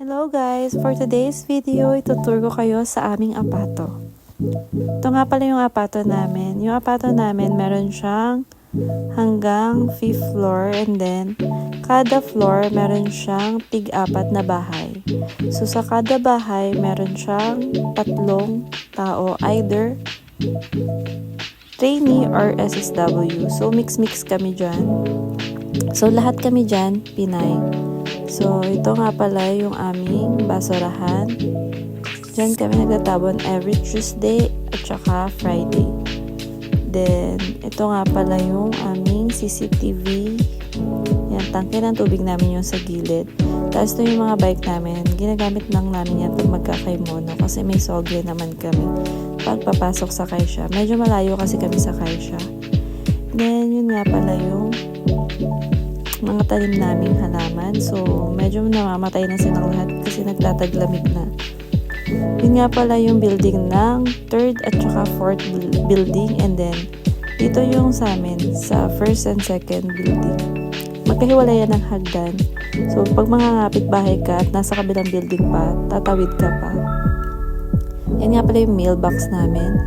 Hello guys! For today's video, itutur ko kayo sa aming apato. Ito nga pala yung apato namin. Yung apato namin, meron siyang hanggang 5th floor and then kada floor, meron siyang tig-apat na bahay. So sa kada bahay, meron siyang 3 tao, either trainee or SSW. So mix-mix kami dyan. So lahat kami dyan, Pinay. So, ito nga pala yung aming basurahan. Diyan kami nagtatabon every Tuesday at saka Friday. Then, ito nga pala yung aming CCTV. Yan, tangke ng tubig namin yung sa gilid. Tapos ito yung mga bike namin. Ginagamit lang namin yan pag magkakaimono kasi may sogle naman kami pag papasok sa Kaisha. Medyo malayo kasi kami sa Kaisha. Then, yun nga pala yung mga talim naming halaman. So, medyo namamatay na silang lahat kasi nagtataglamig na. Yun nga pala yung building ng 3rd at saka 4th building. And then, dito yung sa amin, sa 1st and 2nd building. Magkahiwalay yan ng hagdan. So, pag mga kapitbahay ka at nasa kabilang building pa, tatawid ka pa. Yan nga pala yung mailbox namin.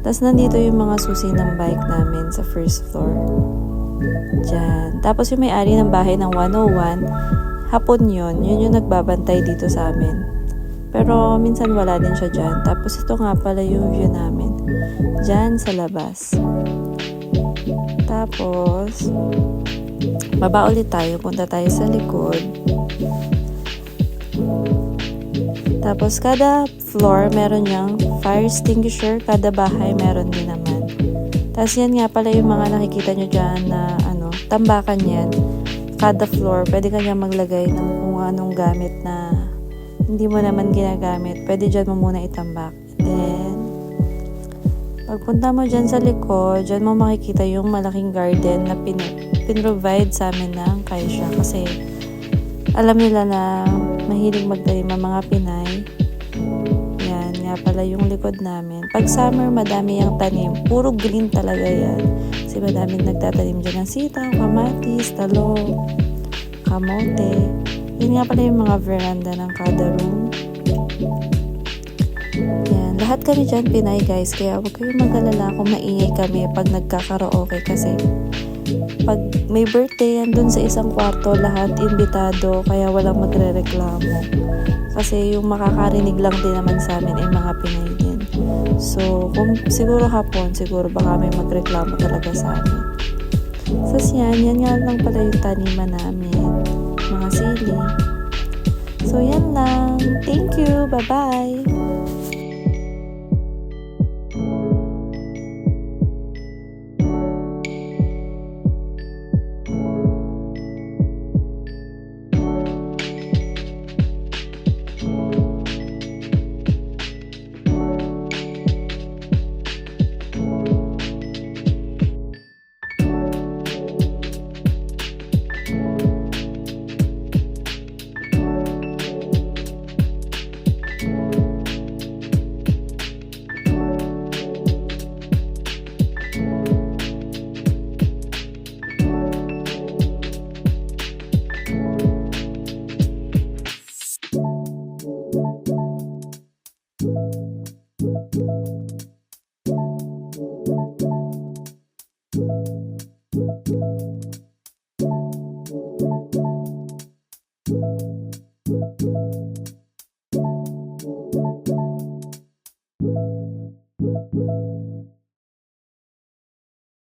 Tapos, nandito yung mga susi ng bike namin sa 1st floor. Diyan. Tapos yung may-ari ng bahay ng 101, hapon yun yung nagbabantay dito sa amin. Pero minsan wala din siya dyan. Tapos ito nga pala yung view namin. Diyan sa labas. Tapos, baba ulit tayo. Punta tayo sa likod. Tapos kada floor meron niyang fire extinguisher. Kada bahay meron din naman. Tapos yan nga pala yung mga nakikita nyo dyan na tambakan yan. Kada floor, pwede ka dyan maglagay ng kung anong gamit na hindi mo naman ginagamit. Pwede dyan mo muna itambak. Then, pagpunta mo dyan sa likod, dyan mo makikita yung malaking garden na pinrovide sa amin ng Kaisha. Kasi alam nila na mahilig magtanim ang mga Pinay. Yan nga pala yung likod namin. Pag summer, madami yung tanim. Puro green talaga yan. Kasi madami nagtatanim dyan ng sitaw, kamatis, talong, kamote. Yun nga pala yung mga veranda ng kada room. Yan. Lahat kami dyan Pinay guys. Kaya huwag kayong mag-alala kung maingay kami pag nagkakaraoke. Kasi pag may birthday yan dun sa isang kwarto, lahat imbitado. Kaya walang magre-reklamo. Kasi yung makakarinig lang din naman sa amin ay mga Pinay din. So, kung siguro hapon, siguro baka may magreklamo talaga sa amin. So, yan nga lang pala yung taniman namin. Mga sili. So, yan lang. Thank you. Bye-bye.